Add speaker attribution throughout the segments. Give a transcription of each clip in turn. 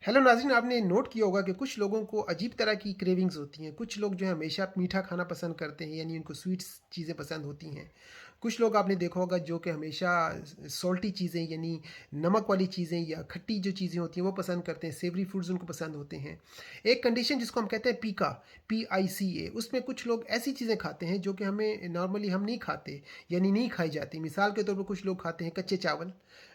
Speaker 1: Hello नाज़रीन, आपने note किया होगा कि कुछ लोगों को अजीब तरह की क्रेविंग्स होती हैं। कुछ लोग जो है हमेशा मीठा खाना पसंद करते हैं, यानी उनको स्वीट्स चीज़ें पसंद होती हैं। कुछ लोग आपने देखा होगा जो कि हमेशा सॉल्टी चीज़ें यानी नमक वाली चीज़ें या खट्टी जो चीज़ें होती हैं वो पसंद करते हैं। सेवरी फूड्स उनको पसंद होते हैं। एक कंडीशन जिसको हम कहते हैं पीका, PICA, उसमें कुछ लोग ऐसी चीज़ें खाते हैं जो कि हमें नॉर्मली हम नहीं खाते, यानी नहीं खाई जाती। मिसाल के तौर पर कुछ लोग खाते हैं कच्चे चावल,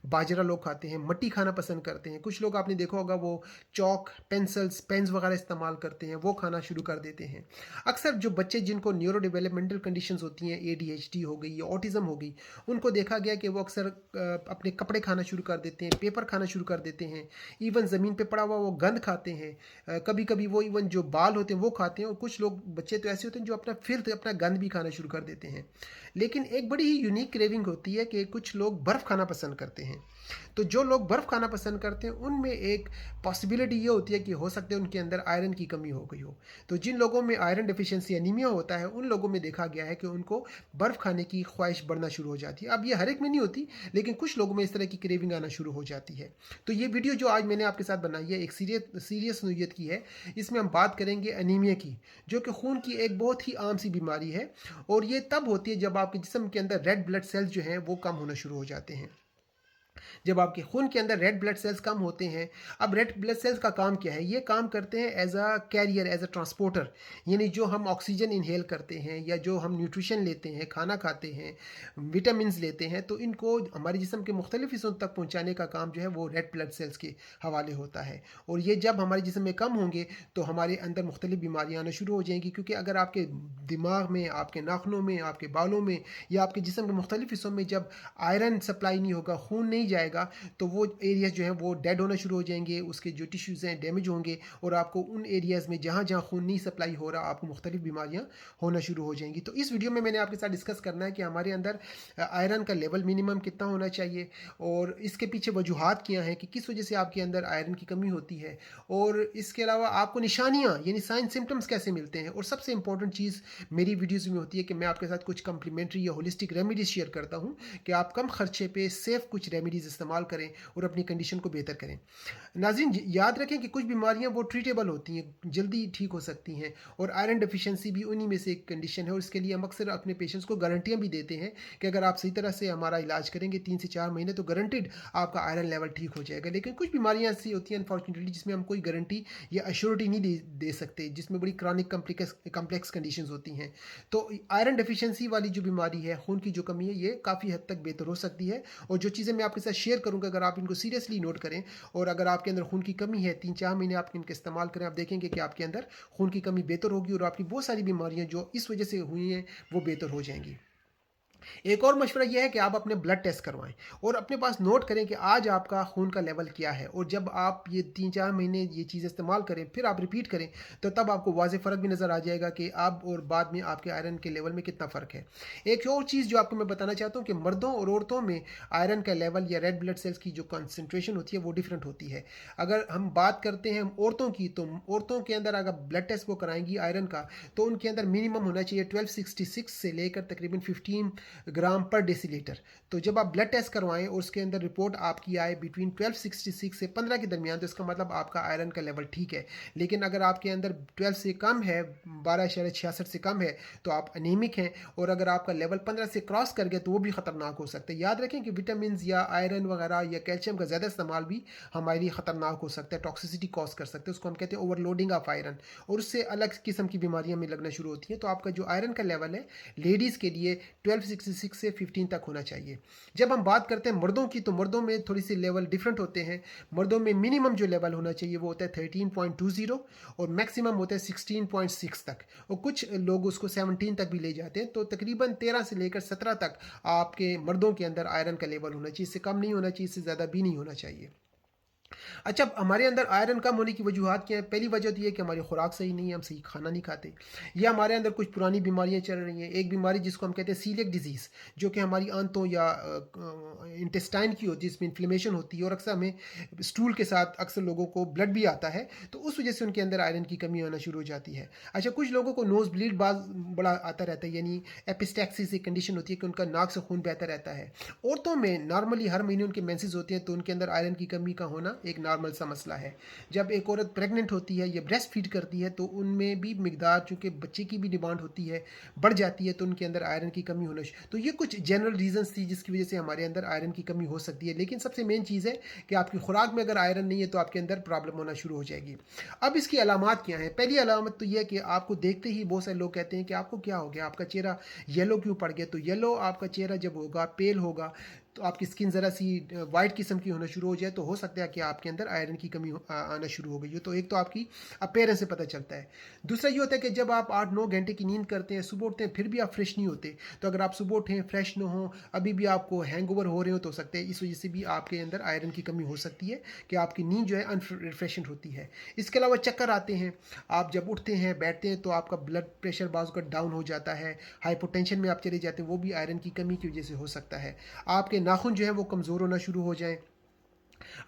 Speaker 1: बाजरा लोग खाते हैं, मट्टी खाना पसंद करते हैं। कुछ लोग आपने देखा होगा वो चॉक, पेंसिल्स, पेन्स वगैरह इस्तेमाल करते हैं, वो खाना शुरू कर देते हैं। अक्सर जो बच्चे जिनको न्यूरो डेवलपमेंटल कंडीशंस होती हैं, ADHD हो गई या ऑटिज़म हो गई, उनको देखा गया कि वो अक्सर अपने कपड़े खाना शुरू कर देते हैं, पेपर खाना शुरू कर देते हैं, इवन ज़मीन पे पड़ा हुआ वो गंद खाते हैं। कभी कभी वो इवन जो बाल होते हैं वो खाते हैं, और कुछ लोग बच्चे तो ऐसे होते हैं जो अपना फिल्थ, अपना गंद भी खाना शुरू कर देते हैं। लेकिन एक बड़ी ही यूनिक क्रेविंग होती है कि कुछ लोग बर्फ़ खाना पसंद करते हैं। तो जो लोग बर्फ़ खाना पसंद करते हैं उनमें एक पॉसिबिलिटी ये होती है कि हो सकता है उनके अंदर आयरन की कमी हो गई हो। तो जिन लोगों में आयरन डेफिशिएंसी एनीमिया होता है उन लोगों में देखा गया है कि उनको बर्फ़ खाने की ख्वाहिश बढ़ना शुरू हो जाती है। अब ये हर एक में नहीं होती, लेकिन कुछ लोगों में इस तरह की क्रेविंग आना शुरू हो जाती है। तो ये वीडियो जो आज मैंने आपके साथ बनाई है एक सीरियस नोयत की है। इसमें हम बात करेंगे एनीमिया की, जो कि खून की एक बहुत ही आम सी बीमारी है, और ये तब होती है जब आपके जिस्म के अंदर रेड ब्लड सेल्स जो हैं वो कम होना शुरू हो जाते हैं। जब आपके खून के अंदर रेड ब्लड सेल्स कम होते हैं, अब रेड ब्लड सेल्स का काम क्या है? ये काम करते हैं as a carrier, as a transporter. यानी जो हम ऑक्सीजन इनहेल करते हैं या जो हम न्यूट्रिशन लेते हैं, खाना खाते हैं, विटामिन लेते हैं, तो इनको हमारे जिस्म के मुख्तलिफ हिस्सों तक पहुँचाने का काम जो है वो रेड ब्लड सेल्स के हवाले होता है। और ये जब हमारे जिस्म में कम होंगे तो हमारे अंदर मुख्तलिफ बीमारियाँ आना शुरू हो जाएंगी, क्योंकि अगर आपके दिमाग में, आपके नाखनों में, आपके बालों में या आपके जिस्म के मुख्तलिफ हिस्सों में जब आयरन सप्लाई नहीं होगा, खून नहीं जाएगा, तो वो एरियाज जो हैं वो डेड होना शुरू हो जाएंगे, उसके जो टिश्यूज़ हैं डैमेज होंगे, और आपको उन एरियाज़ में जहाँ जहाँ खून नहीं सप्लाई हो रहा आपको मुख्तलिफ बीमारियाँ होना शुरू हो जाएंगी। तो इस वीडियो में मैंने आपके साथ डिस्कस करना है कि हमारे अंदर आयरन का लेवल मिनिमम कितना होना चाहिए, और इसके पीछे वजूहात क्या हैं कि किस वजह से आपके अंदर आयरन की कमी होती है, और इसके अलावा आपको निशानियाँ यानी साइन सिम्टम्स कैसे मिलते हैं। और सबसे इंपॉर्टेंट चीज़ मेरी वीडियोज़ में होती है कि मैं आपके साथ कुछ कम्प्लीमेंट्री या होलिस्टिक रेमेडीज़ शेयर करता हूँ कि आप कम खर्चे पे सेफ़ कुछ रेमेडीज़ इस्तेमाल करें और अपनी कंडीशन को बेहतर करें। नाज़रीन, याद रखें कि कुछ बीमारियां वो ट्रीटेबल होती हैं, जल्दी ठीक हो सकती हैं, और आयरन डेफिशिएंसी भी उन्हीं में से एक कंडीशन है, और इसके लिए हम अक्सर अपने पेशेंट्स को गारंटियां भी देते हैं कि अगर आप सही तरह से हमारा इलाज करेंगे 3 से 4 महीने, तो गारंटेड आपका आयरन लेवल ठीक हो जाएगा। लेकिन कुछ बीमारियां ऐसी होती हैं अनफॉर्चुनेटली जिसमें हम कोई गारंटी या अश्योरिटी नहीं दे सकते, जिसमें बड़ी क्रॉनिक कम्प्लेक्स कंडीशन होती हैं। तो आयरन डेफिशिएंसी वाली जो बीमारी है, खून की जो कमी है, ये काफ़ी हद तक बेहतर हो सकती है। और जो चीज़ें मैं आपके साथ शेयर करूँगा, अगर आप इनको सीरियसली नोट करें, और अगर आपके अंदर खून की कमी है, 3-4 महीने आप इनका इस्तेमाल करें, आप देखेंगे कि आपके अंदर खून की कमी बेहतर होगी, और आपकी बहुत सारी बीमारियां जो इस वजह से हुई हैं वो बेहतर हो जाएंगी। एक और मशवरा यह है कि आप अपने ब्लड टेस्ट करवाएं, और अपने पास नोट करें कि आज आपका खून का लेवल क्या है, और जब आप ये 3-4 महीने ये चीज़ इस्तेमाल करें, फिर आप रिपीट करें, तो तब आपको वाज़ेह फ़र्क भी नज़र आ जाएगा कि अब और बाद में आपके आयरन के लेवल में कितना फ़र्क है। एक और चीज़ जो आपको मैं बताना चाहता हूँ कि मर्दों और औरतों में आयरन का लेवल या रेड ब्लड सेल्स की जो कंसनट्रेशन होती है वो डिफरेंट होती है। अगर हम बात करते हैं औरतों की, तो औरतों के अंदर अगर ब्लड टेस्ट वो कराएंगी आयरन का, तो उनके अंदर मिनिमम होना चाहिए 1266 से लेकर तकरीबन 15 ग्राम पर डेसीलीटर। तो जब आप ब्लड टेस्ट करवाएं और उसके अंदर रिपोर्ट आपकी आए बिटवीन 1266 से 15 के दरमियान, तो इसका मतलब आपका आयरन का लेवल ठीक है। लेकिन अगर आपके अंदर 12 से कम है, 12.66 से कम है, तो आप अनीमिक हैं, और अगर आपका लेवल 15 से क्रॉस कर गया तो वो भी ख़तरनाक हो सकता है। याद रखें कि विटामिन या आयरन वगैरह या कैल्शियम का ज़्यादा इस्तेमाल भी हमारे लिए ख़तरनाक हो सकता है, टॉक्सिसिटी कॉज कर सकते हैं, उसको हम कहते हैं ओवरलोडिंग ऑफ आयरन, और उससे अलग किस्म की बीमारियां में लगना शुरू होती हैं। तो आपका जो आयरन का लेवल है लेडीज़ के लिए 1266 से 15 तक होना चाहिए। जब हम बात करते हैं मर्दों की, तो मर्दों में थोड़ी सी लेवल डिफरेंट होते हैं। मर्दों में मिनिमम जो लेवल होना चाहिए वो होता है 13.20, और मैक्सिमम होता है 16.6 तक, और कुछ लोग उसको 17 तक भी ले जाते हैं। तो तकरीबन 13 से लेकर 17 तक आपके मर्दों के अंदर आयरन का लेवल होना चाहिए, इससे कम नहीं होना चाहिए, इससे ज़्यादा भी नहीं होना चाहिए। अच्छा, अब हमारे अंदर आयरन कम होने की वजूहत क्या है? पहली वजह तो ये है कि हमारी खुराक सही नहीं है, हम सही खाना नहीं खाते, या हमारे अंदर कुछ पुरानी बीमारियां चल रही हैं। एक बीमारी जिसको हम कहते हैं सीलियक डिजीज़, जो कि हमारी आंतों या इंटेस्टाइन की होती है, इसमें इन्फ्लेमेशन होती है, और अक्सर हमें स्टूल के साथ अक्सर लोगों को ब्लड भी आता है, तो उस वजह से उनके अंदर आयरन की कमी होना शुरू हो जाती है। अच्छा, कुछ लोगों को नोज़ ब्लीड बाज बड़ा आता रहता है, यानी एपिस्टैक्सिस एक कंडीशन होती है कि उनका नाक से खून बहता रहता है। औरतों में नॉर्मली हर महीने उनके मेंसेस होते हैं, तो उनके अंदर आयरन की कमी का होना एक एक नॉर्मल सा मसला है। जब एक औरत प्रेग्नेंट होती है या ब्रेस्ट फीड करती है तो उनमें भी मिकदार, चूँकि बच्चे की भी डिमांड होती है, बढ़ जाती है, तो उनके अंदर आयरन की कमी होना तो ये कुछ जनरल रीजंस थी जिसकी वजह से हमारे अंदर आयरन की कमी हो सकती है। लेकिन सबसे मेन चीज़ है कि आपकी खुराक में अगर आयरन नहीं है तो आपके अंदर प्रॉब्लम होना शुरू हो जाएगी। अब इसकी अलामात क्या हैं? पहली अलामत तो ये है कि आपको देखते ही बहुत सारे लोग कहते हैं कि आपको क्या हो गया, आपका चेहरा येलो क्यों पड़ गया? तो येलो आपका चेहरा जब होगा, पेल होगा, तो आपकी स्किन ज़रा सी वाइट किस्म की होना शुरू हो जाए, तो हो सकता है कि आपके अंदर आयरन की कमी आना शुरू हो गई हो। तो एक तो आपकी अपीयरेंस से पता चलता है। दूसरा ये होता है कि जब आप 8-9 घंटे की नींद करते हैं, सुबह उठते हैं, फिर भी आप फ्रेश नहीं होते। तो अगर आप सुबह उठें, फ्रेश ना हो, अभी भी आपको हैंगओवर हो रहे हो, तो सकते हैं इस वजह से भी आपके अंदर आयरन की कमी हो सकती है कि आपकी नींद जो है अनरिफ्रेशेंट होती है। इसके अलावा चक्कर आते हैं, आप जब उठते हैं, बैठते हैं, तो आपका ब्लड प्रेशर बाज़ का डाउन हो जाता है, हाइपोटेंशन में आप चले जाते हैं, वो भी आयरन की कमी की वजह से हो सकता है। आपके नाखून जो है वो कमज़ोर होना शुरू हो जाएँ।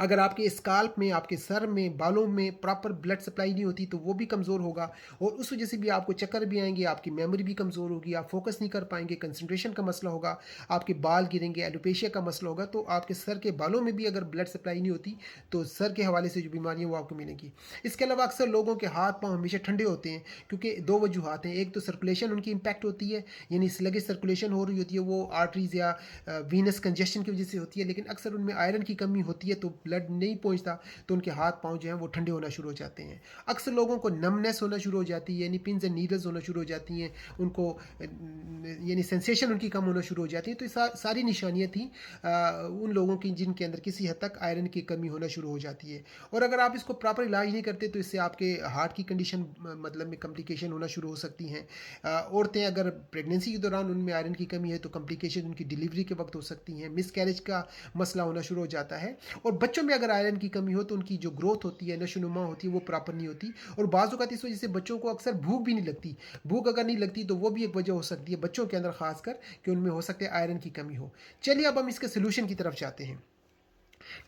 Speaker 1: अगर आपके स्काल्प में, आपके सर में, बालों में प्रॉपर ब्लड सप्लाई नहीं होती तो वो भी कमज़ोर होगा, और उस वजह से भी आपको चक्कर भी आएंगे, आपकी मेमोरी भी कमज़ोर होगी, आप फोकस नहीं कर पाएंगे, कंसंट्रेशन का मसला होगा, आपके बाल गिरेंगे, एलोपेशिया का मसला होगा। तो आपके सर के बालों में भी अगर ब्लड सप्लाई नहीं होती तो सर के हवाले से जो बीमारियाँ वो आपको मिलेंगी। इसके अलावा अक्सर लोगों के हाथ पाँव हमेशा ठंडे होते हैं, क्योंकि दो वजूहत हैं। एक तो सर्कुलेशन उनकी इम्पैक्ट होती है, यानी स्लगिश सर्कुलेशन हो रही होती है, वो आर्टरीज या वीनस कंजेशन की वजह से होती है। लेकिन अक्सर उनमें आयरन की कमी होती है तो ब्लड नहीं पहुंचता, तो उनके हाथ पाँव जो हैं वो ठंडे होना शुरू हो जाते हैं। अक्सर लोगों को नमनेस होना शुरू हो जाती है, यानी पिंस एंड नीडल्स होना शुरू हो जाती हैं, उनको यानी सेंसेशन उनकी कम होना शुरू हो जाती है। तो सारी निशानियाँ थी उन लोगों की जिनके अंदर किसी हद तक आयरन की कमी होना शुरू हो जाती है। और अगर आप इसको प्रॉपर इलाज नहीं करते तो इससे आपके हार्ट की कंडीशन मतलब में कम्प्लिकेशन होना शुरू हो सकती हैं। औरतें अगर प्रेगनेंसी के दौरान उनमें आयरन की कमी है तो कम्प्लिकेशन उनकी डिलीवरी के वक्त हो सकती हैं, मिस कैरेज का मसला होना शुरू हो जाता है। और बच्चों में अगर आयरन की कमी हो तो उनकी जो ग्रोथ होती है, नशोनुमा होती है, वो प्रॉपर नहीं होती। और बाज़ औक़ात इस वजह से बच्चों को अक्सर भूख भी नहीं लगती। भूख अगर नहीं लगती तो वो भी एक वजह हो सकती है बच्चों के अंदर ख़ासकर, कि उनमें हो सकता है आयरन की कमी हो। चलिए अब हम इसके सोल्यूशन की तरफ जाते हैं।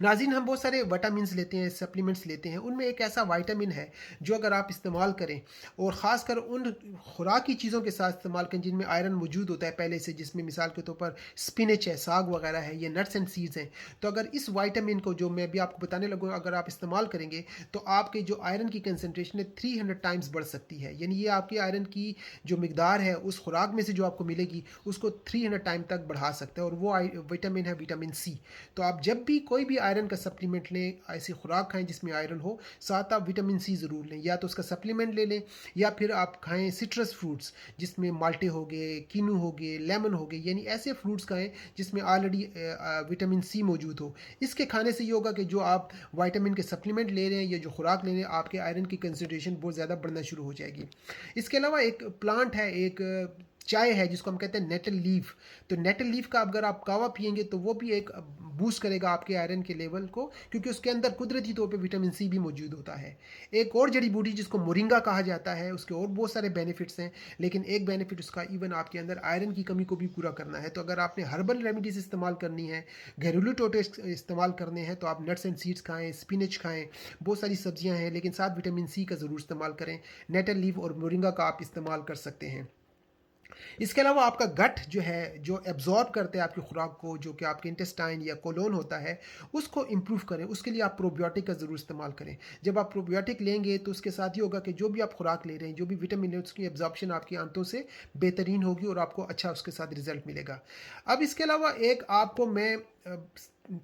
Speaker 1: नाज़रीन, हम बहुत सारे विटामिन्स लेते हैं, सप्लीमेंट्स लेते हैं, उनमें एक ऐसा विटामिन है जो अगर आप इस्तेमाल करें, और ख़ासकर उन खुराकी चीज़ों के साथ इस्तेमाल करें जिनमें आयरन मौजूद होता है पहले से, जिसमें मिसाल के तौर पर स्पिनच है, साग वगैरह है, ये नट्स एंड सीड्स हैं। तो अगर इस विटामिन को, जो मैं भी आपको बताने लगूँ, अगर आप इस्तेमाल करेंगे तो आपके जो आयरन की कंसनट्रेशन है 300 टाइम्स बढ़ सकती है। यानी ये आपकी आयरन की जो मिकदार है उस खुराक में से जो आपको मिलेगी उसको 300 टाइम तक बढ़ा सकता है, और वो विटामिन है विटामिन सी। तो आप जब भी कोई भी आयरन का सप्लीमेंट लें, ऐसी खुराक खाएं जिसमें आयरन हो, साथ आप विटामिन सी ज़रूर लें। या तो उसका सप्लीमेंट ले लें, या फिर आप खाएं सिट्रस फ्रूट्स, जिसमें माल्टे हो गए, किनू हो गए, लेमन हो गए, यानी ऐसे फ्रूट्स खाएं जिसमें ऑलरेडी विटामिन सी मौजूद हो। इसके खाने से ये होगा कि जो आप विटामिन के सप्लीमेंट ले रहे हैं या जो खुराक ले रहे हैं, आपके आयरन की कंसनट्रेशन बहुत ज़्यादा बढ़ना शुरू हो जाएगी। इसके अलावा एक प्लांट है, एक चाय है जिसको हम कहते हैं नेटल लीफ। तो नेटल लीफ का अगर आप कावा पिएंगे तो वो भी एक बूस्ट करेगा आपके आयरन के लेवल को, क्योंकि उसके अंदर कुदरती तौर पे विटामिन सी भी मौजूद होता है। एक और जड़ी बूटी जिसको मोरिंगा कहा जाता है, उसके और बहुत सारे बेनिफिट्स हैं, लेकिन एक बेनिफिट उसका इवन आपके अंदर आयरन की कमी को भी पूरा करना है। तो अगर आपने हर्बल रेमेडीज इस्तेमाल करनी है, घरेलू टोटे इस्तेमाल करने हैं, तो आप नट्स एंड सीड्स खाएँ, स्पिनच खाएँ, बहुत सारी सब्जियाँ हैं, लेकिन साथ विटामिन सी का ज़रूर इस्तेमाल करें। नेटल लीफ और मोरिंगा का आप इस्तेमाल कर सकते हैं। इसके अलावा आपका गट जो है, जो एब्जॉर्ब करते हैं आपकी खुराक को, जो कि आपके इंटेस्टाइन या कोलोन होता है, उसको इम्प्रूव करें। उसके लिए आप प्रोबायोटिक का ज़रूर इस्तेमाल करें। जब आप प्रोबायोटिक लेंगे तो उसके साथ ये होगा कि जो भी आप खुराक ले रहे हैं, जो भी विटामिन है, उसकी एब्जॉर्प्शन आपकी आंतों से बेहतरीन होगी और आपको अच्छा उसके साथ रिजल्ट मिलेगा। अब इसके अलावा एक आपको मैं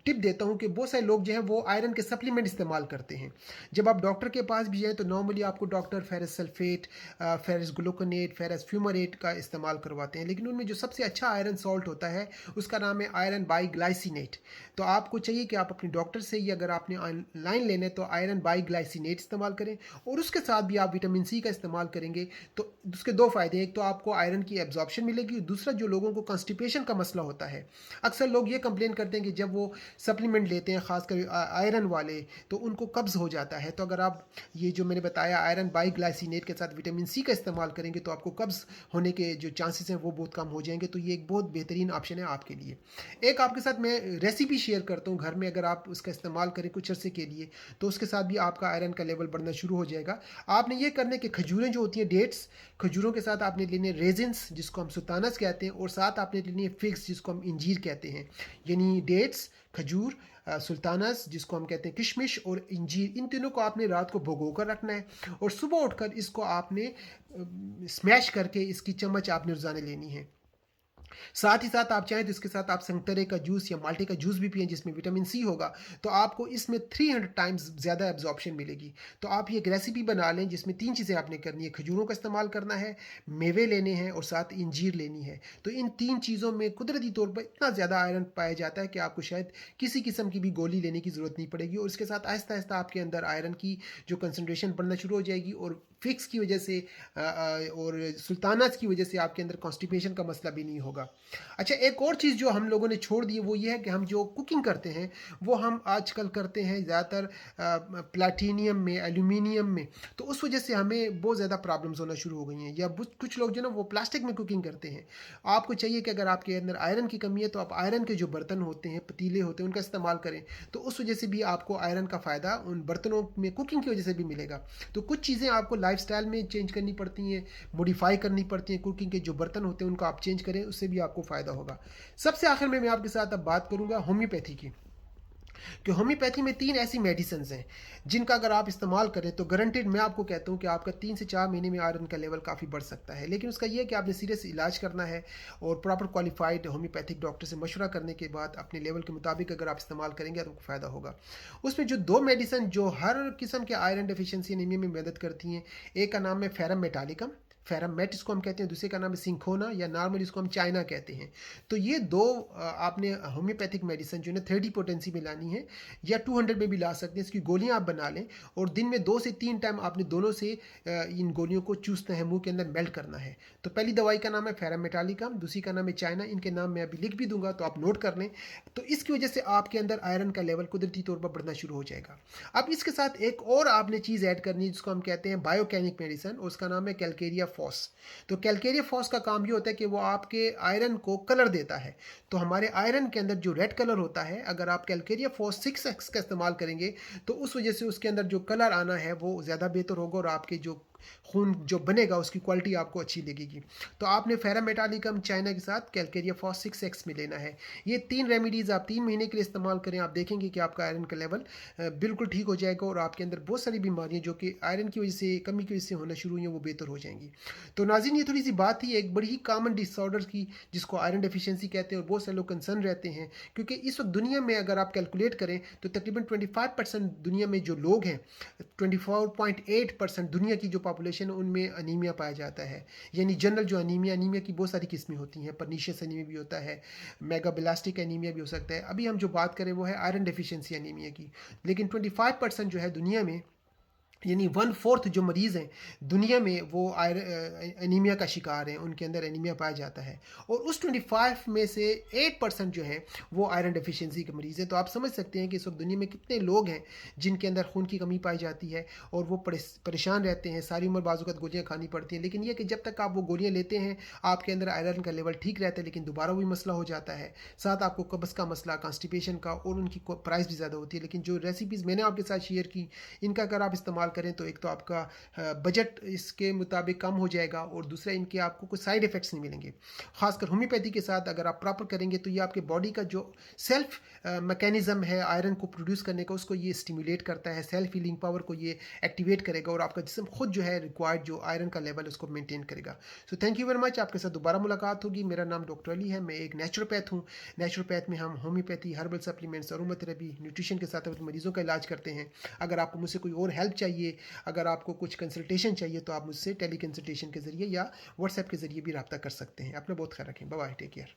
Speaker 1: टिप देता हूँ कि बहुत सारे लोग जो हैं वो आयरन के सप्लीमेंट इस्तेमाल करते हैं। जब आप डॉक्टर के पास भी जाएँ तो नॉर्मली आपको doctor ferrous sulphate, ferrous gluconate, ferrous fumarate का इस्तेमाल करवाते हैं, लेकिन उनमें जो सबसे अच्छा आयरन सॉल्ट होता है उसका नाम है आयरन बाईग्लाइसिनेट। तो आपको चाहिए कि आप अपने डॉक्टर से ही, अगर आपने ऑनलाइन लेना है तो आयरन बाईग्लाइसिनेट इस्तेमाल करें, और उसके साथ भी आप विटामिन सी का इस्तेमाल करेंगे तो उसके दो फ़ायदे हैं। एक तो आपको आयरन की एब्जॉर्प्शन मिलेगी, दूसरा जो लोगों को कॉन्स्टिपेशन का मसला होता है, अक्सर लोग ये कंप्लेन करते हैं कि जब वो सप्लीमेंट लेते हैं खासकर आयरन वाले तो उनको कब्ज़ हो जाता है। तो अगर आप ये जो मैंने बताया आयरन बाईग्लाइसिनेट के साथ विटामिन सी का इस्तेमाल करेंगे तो आपको कब्ज़ होने के जो चांसेस हैं वो बहुत कम हो जाएंगे। तो ये एक बहुत बेहतरीन ऑप्शन है आपके लिए। एक आपके साथ मैं रेसिपी शेयर करता हूँ घर में, अगर आप उसका इस्तेमाल करें कुछ अरसे के लिए तो उसके साथ भी आपका आयरन का लेवल बढ़ना शुरू हो जाएगा। आपने ये करने कि खजूरें जो होती हैं, डेट्स, खजूरों के साथ आपने लेने रेजिन्स जिसको हम सुल्तानस कहते हैं, और साथ आपने लेनी है फिग्स जिसको हम इंजीर कहते हैं, यानी यानी डेट्स, खजूर, सुल्तानस जिसको हम कहते हैं किशमिश, और इंजीर, इन तीनों को आपने रात को भिगो कर रखना है और सुबह उठकर इसको आपने स्मैश करके इसकी चम्मच आपने रोज़ाना लेनी है। साथ ही साथ आप चाहें तो इसके साथ आप संतरे का जूस या माल्टे का जूस भी पिएं जिसमें विटामिन सी होगा, तो आपको इसमें 300 टाइम्स ज़्यादा एब्जॉर्प्शन मिलेगी। तो आप ये एक रेसिपी बना लें जिसमें 3 चीज़ें आपने करनी है, खजूरों का इस्तेमाल करना है, मेवे लेने हैं और साथ इंजीर लेनी है। तो इन 3 चीज़ों में कुदरती तौर पर इतना ज़्यादा आयरन पाया जाता है कि आपको शायद किसी किस्म की भी गोली लेने की ज़रूरत नहीं पड़ेगी, और इसके साथ आहिस्ता आहिस्ता आपके अंदर आयरन की जो कंसनट्रेशन बढ़ना शुरू हो जाएगी, और फिक्स की वजह से और सुल्तानास की वजह से आपके अंदर कॉन्स्टिपेशन का मसला भी नहीं होगा। अच्छा, एक और चीज़ जो हम लोगों ने छोड़ दी है वो ये है कि हम जो कुकिंग करते हैं वो हम आजकल करते हैं ज़्यादातर प्लाटीनियम में, एल्यूमिनियम में, तो उस वजह से हमें बहुत ज़्यादा प्रॉब्लम्स होना शुरू हो गई हैं। या कुछ लोग जो ना वो प्लास्टिक में कुकिंग करते हैं। आपको चाहिए कि अगर आपके अंदर आयरन की कमी है तो आप आयरन के जो बर्तन होते हैं, पतीले होते हैं, उनका इस्तेमाल करें, तो उस वजह से भी आपको आयरन का फ़ायदा उन बर्तनों में कुकिंग की वजह से भी मिलेगा। तो कुछ चीज़ें आपको लाइफस्टाइल में चेंज करनी पड़ती हैं, मॉडिफाई करनी पड़ती हैं, कुकिंग के जो बर्तन होते हैं उनको आप चेंज करें, उससे भी आपको फ़ायदा होगा। सबसे आखिर में मैं आपके साथ अब बात करूंगा होम्योपैथी की, कि होम्योपैथी में 3 ऐसी मेडिसिन हैं जिनका अगर आप इस्तेमाल करें तो गारंटेड मैं आपको कहता हूं कि आपका 3 से 4 महीने में आयरन का लेवल काफ़ी बढ़ सकता है। लेकिन उसका यह है कि आपने सीरियस इलाज करना है और प्रॉपर क्वालिफाइड होम्योपैथिक डॉक्टर से मशवरा करने के बाद अपने लेवल के मुताबिक अगर आप इस्तेमाल करेंगे तो आपको फ़ायदा होगा। उसमें जो 2 मेडिसिन जो हर किस्म के आयरन डेफिशिएंसी एनीमिया में मदद करती हैं, एक का नाम है फेरम मेटालिकम, फेरामेट इसको हम कहते हैं, दूसरे का नाम है सिंखोना या नॉर्मल इसको हम चाइना कहते हैं। तो ये दो आपने होम्योपैथिक मेडिसिन जो है 30 पोटेंसी में लानी है या 200 में भी ला सकते हैं। इसकी गोलियां आप बना लें और दिन में 2 से 3 टाइम आपने दोनों से इन गोलियों को चूसना है, मुंह के अंदर मेल्ट करना है। तो पहली दवाई का नाम है फेरामेटालिकम, दूसरी का नाम है चाइना। इनके नाम मैं अभी लिख भी दूंगा तो आप नोट कर लें। तो इसकी वजह से आपके अंदर आयरन का लेवल कुदरती तौर पर बढ़ना शुरू हो जाएगा। अब इसके साथ एक और आपने चीज़ ऐड करनी है जिसको हम कहते हैं बायोकेनिक मेडिसिन, और उसका नाम है कैलकेरिया फॉस। तो कैलकेरिया फॉस का काम ये होता है कि वो आपके आयरन को कलर देता है। तो हमारे आयरन के अंदर जो रेड कलर होता है, अगर आप कैलकेरिया फॉस 6x का इस्तेमाल करेंगे तो उस वजह से उसके अंदर जो कलर आना है वो ज़्यादा बेहतर होगा और आपके जो खून जो बनेगा उसकी क्वालिटी आपको अच्छी लगेगी। तो आपने फेरामेटालिकम चाइना के साथ कैलकेरिया फॉस 6x में लेना है। ये 3 रेमेडीज़ आप 3 महीने के लिए इस्तेमाल करें, आप देखेंगे कि आपका आयरन का लेवल बिल्कुल ठीक हो जाएगा और आपके अंदर बहुत सारी बीमारियां जो कि आयरन की वजह से, कमी की वजह से होना शुरू हुई हैं, वो बेहतर हो जाएंगी। तो नाज़रीन, ये थोड़ी सी बात थी एक बड़ी ही कॉमन डिसऑर्डर की जिसको आयरन डेफिशिएंसी कहते हैं, और बहुत सारे लोग कंसर्न रहते हैं क्योंकि इस वक्त दुनिया में अगर आप कैलकुलेट करें तो तकरीबन 25% दुनिया में जो लोग हैं, 24.8% दुनिया की जो पॉपुलेशन है उनमें अनीमिया पाया जाता है। यानी जनरल जो अनीमिया की बहुत सारी किस्में होती हैं, परनीशियस एनीमिया भी होता है, मेगाबिलास्टिक एनीमिया भी हो सकता है। अभी हम जो बात करें वो है आयरन डेफिशिएंसी एनीमिया की। लेकिन 25% जो है दुनिया में, यानी 1/4 जो मरीज़ हैं दुनिया में वो एनीमिया का शिकार हैं, उनके अंदर एनीमिया पाया जाता है। और उस 25 में से 8% जो हैं वो आयरन डेफिशिएंसी के मरीज़ हैं। तो आप समझ सकते हैं कि इस वक्त दुनिया में कितने लोग हैं जिनके अंदर खून की कमी पाई जाती है और वो परेशान रहते हैं, सारी उम्र बाज़ गोलियाँ खानी पड़ती हैं। लेकिन यह कि जब तक आप वो गोलियाँ लेते हैं आपके अंदर आयरन का लेवल ठीक रहता है, लेकिन दोबारा वही मसला हो जाता है। साथ आपको कब्ज़ का मसला, कॉन्स्टिपेशन का, और उनकी प्राइस भी ज़्यादा होती है। लेकिन जो रेसिपीज़ मैंने आपके साथ शेयर की, इनका अगर आप इस्तेमाल करें तो एक तो आपका बजट इसके मुताबिक कम हो जाएगा और दूसरा इनके आपको कोई साइड इफ़ेक्ट्स नहीं मिलेंगे। खासकर होम्योपैथी के साथ अगर आप प्रॉपर करेंगे तो ये आपके बॉडी का जो सेल्फ मैकेनिज़्म है आयरन को प्रोड्यूस करने का, उसको ये स्टिमुलेट करता है, सेल्फ हीलिंग पावर को ये एक्टिवेट करेगा और आपका जिस्म खुद जो है रिक्वायर्ड जो आयरन का लेवल उसको मेंटेन करेगा। So thank you very much. आपके साथ दोबारा मुलाकात होगी। मेरा नाम डॉक्टर अली है, मैं एक नेचुरोपैथ हूँ। नेचुरोपैथ में हम homeopathy, herbal supplements, aromatherapy, nutrition के साथ मरीज़ों का इलाज करते हैं। अगर आपको मुझसे कोई और हेल्प चाहिए, अगर आपको कुछ कंसल्टेशन चाहिए तो आप मुझसे टेली कंसल्टेशन के ज़रिए या व्हाट्सएप के ज़रिए भी रब्ता कर सकते हैं। अपना बहुत ख्याल रखें। Bye bye, take care.